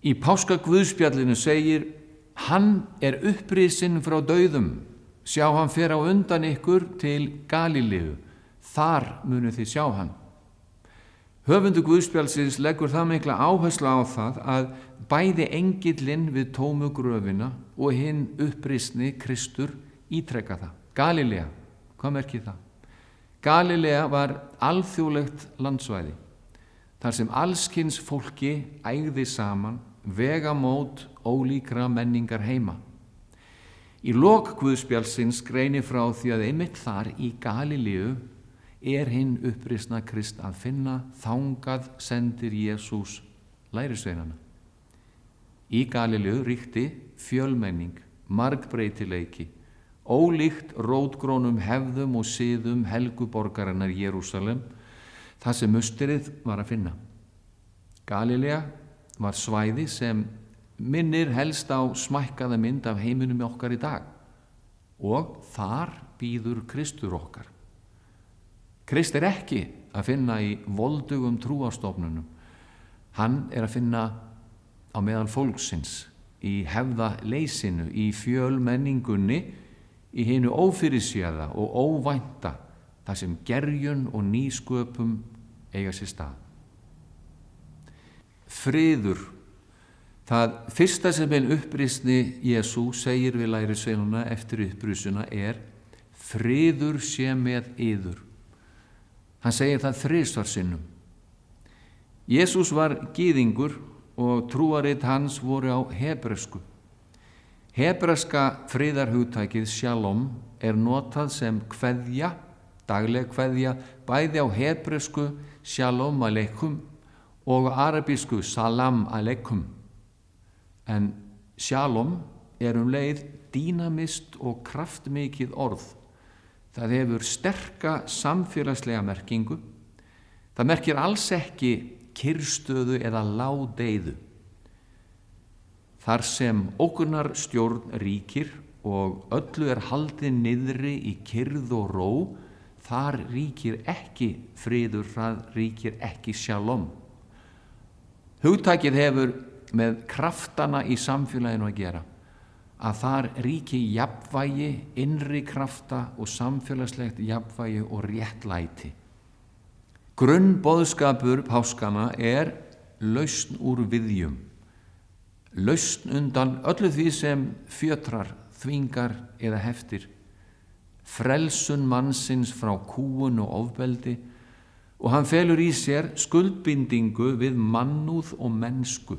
Í páskaguðspjallinu segir: hann er upprisinn frá dauðum, sjá hann fer á undan ykkur til Galíleu, þar munu þið sjá hann. Höfundur guðspjallsins leggur það mikla áherslu á það að bæði engillinn við tómu gröfina og hinn upprisni Kristur ítrekka það. Galílea, hvað merkir það? Galílea var alþjóðlegt landsvæði, þar sem allskyns fólki ægði saman, vegamót ólíkra menningar heima. Í lok guðspjallsins greinir frá því að einmitt þar í Galíleu er hinn upprisna Krist að finna, þangað sendir Jesús lærisveinana. Í Galíleu ríkti fjölmenning, margbreytileiki, ólíkt rótgrónum hefðum og siðum helgu borgarinnar Jerúsalem, það sem musterið var að finna. Galílea var svæði sem minnir helst á smækkaða mynd af heiminum okkar í dag, og þar bíður Kristur okkar. Krist er ekki að finna í voldugum trúarstofnunum. Hann er að finna á meðal fólksins, í hefðaleysinu, í fjölmenningunni, í hinu ófyrirséða og óvænta, þar sem gerjun og nýsköpum eiga sér stað. Friður. Það fyrsta sem ein upprisni Jesú segir við lærisveinana eftir upprisuna er: friður sé með yður. Hann segir það 3 sinnum. Jesús var gyðingur og trúarit hans voru á hebresku. Hebreska friðarhugtakið shalom er notað sem kveðja, dagleg kveðja, bæði á hebresku shalom aleikum og arabísku salam aleikum. En shalom er leið dýnamist og kraftmikið orð. Það hefur sterka samfélagslega merkingu. Það merkir alls ekki kyrrstöðu eða ládeyðu. Þar sem ógnarstjórn ríkir og öllu er haldið niðri í kyrrð og ró, þar ríkir ekki friður, þar ríkir ekki shalom. Hugtakið hefur með kraftana í samfélaginu að gera, að þar ríki jafnvægi, innri krafta og samfélagslegt jafnvægi og réttlæti. Grunnboðskapur páskana er lausn úr viðjum, lausn undan öllu því sem fjötrar, þvingar eða heftir, frelsun mannsins frá kúgun og ofbeldi, og hann felur í sér skuldbindingu við mannúð og mennsku.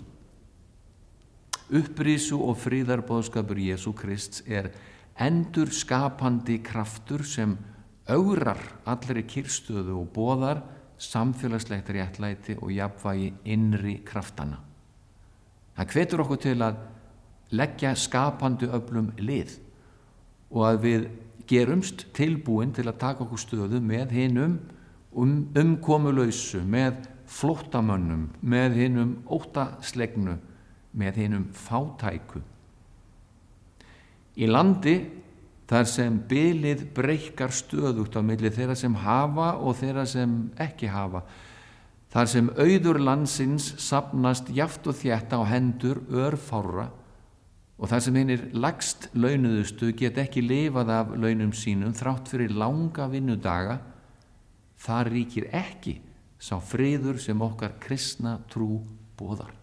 Upprisu og friðarboðskapur Jesú Krists er endurskapandi kraftur sem ögrar allri kyrrstöðu og boðar samfélagslegt réttlæti og jafnvægi innri kraftana. Hann hvetur okkur til að leggja skapandi öflum lið og að við gerumst tilbúin til að taka okkur stöðu með hinum umkomulausu, með flóttamönnum, með hinum óttaslegnu, með hinum fátæku. Í landi þar sem bilið breikkar stöðugt á milli þeirra sem hafa og þeirra sem ekki hafa, þar sem auður landsins safnast jafnt og þétt á hendur örfárra og þar sem hinir lægst launuðustu get ekki lifað af launum sínum þrátt fyrir langa vinnudaga, þar ríkir ekki sá friður sem okkar kristna trú boðar.